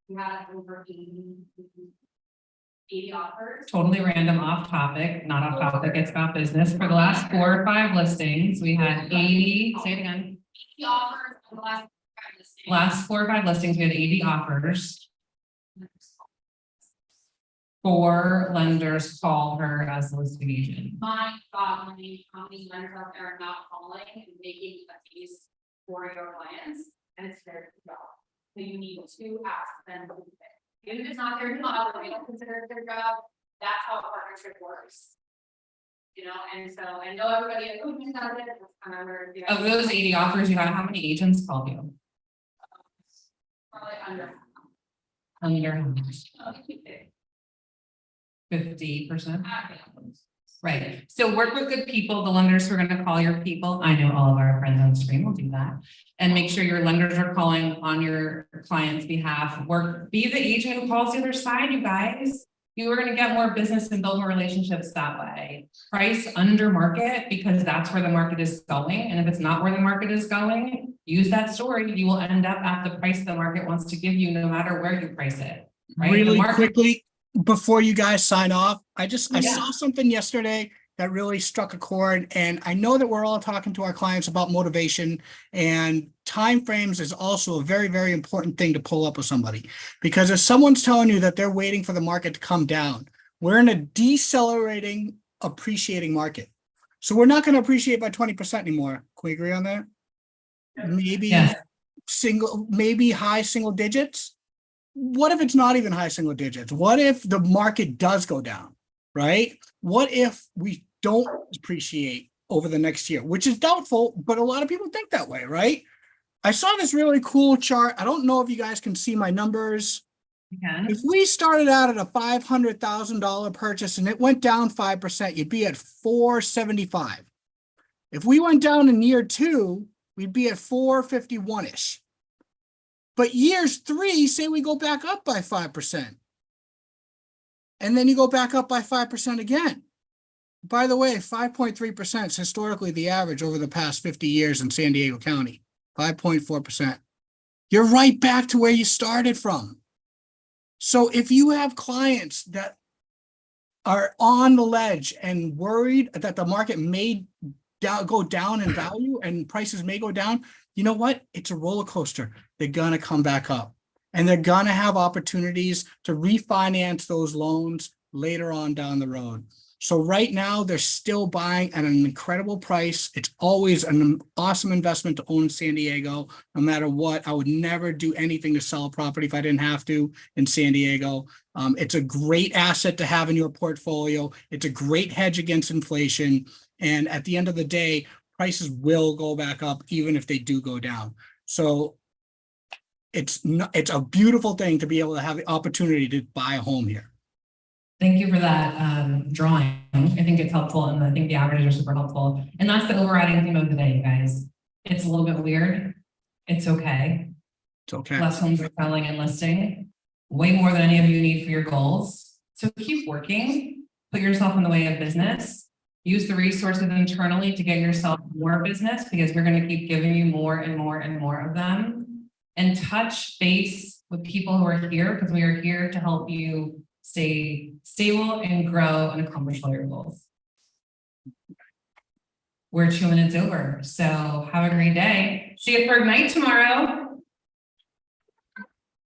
We had over 80 offers. Totally random, off topic, not off topic, it's about business. For the last 4 or 5 listings, we had 80, say it again. 80 offers for the last 5 listings. Last 4 or 5 listings, we had 80 offers. 4 lenders call her as the listing agent. My God, how many lenders out there are not calling and making a case for your clients, and it's their job. So you need to ask them to do it. Even if it's not their job, or they don't consider it their job, that's how a partnership works. You know, and so I know everybody at Open does it, that's kind of where. Of those 80 offers you had, how many agents called you? Probably under. Under how much? 50%? Right, so work with good people, the lenders who are gonna call your people. I know all of our friends on screen will do that. And make sure your lenders are calling on your client's behalf. Be the agent who calls the other side, you guys. You are gonna get more business and build more relationships that way. Price under market, because that's where the market is going. And if it's not where the market is going, use that story. You will end up at the price the market wants to give you, no matter where you price it. Right? The Really market- quickly, before you guys sign off, I Yeah. saw something yesterday that really struck a chord, and I know that we're all talking to our clients about motivation, and timeframes is also a very, very important thing to pull up with somebody. Because if someone's telling you that they're waiting for the market to come down, we're in a decelerating, appreciating market. So we're not going to appreciate by 20% anymore. Can we agree on that? Maybe Yes. maybe high single digits. What if it's not even high single digits? What if the market does go down, right? What if we don't appreciate over the next year, which is doubtful, but a lot of people think that way, right? I saw this really cool chart. I don't know if you guys can see my numbers. You can. If we started out at a $500,000 purchase and it went down 5%, you'd be at 475. If we went down in year 2, we'd be at 451-ish. But years 3, say we go back up by 5%. And then you go back up by 5% again. By the way, 5.3% is historically the average over the past 50 years in San Diego County. 5.4%. You're right back to where you started from. So if you have clients that are on the ledge and worried that the market may go down in value and prices may go down, you know what? It's a roller coaster. They're gonna come back up, and they're gonna have opportunities to refinance those loans later on down the road. So right now, they're still buying at an incredible price. It's always an awesome investment to own San Diego, no matter what. I would never do anything to sell a property if I didn't have to in San Diego. It's a great asset to have in your portfolio. It's a great hedge against inflation. And at the end of the day, prices will go back up even if they do go down. So it's a beautiful thing to be able to have the opportunity to buy a home here. Thank you for that drawing. I think it's helpful, and I think the averages are super helpful. And that's the overriding theme of the day, you guys. It's a little bit weird. It's okay. It's okay. Less homes are selling and listing, way more than any of you need for your goals. So keep working, put yourself in the way of business, use the resources internally to get yourself more business, because we're going to keep giving you more and more and more of them. And touch base with people who are here, because we are here to help you stay stable and grow and accomplish all your goals. We're 2 minutes over, so have a great day. See you for Ignite tomorrow.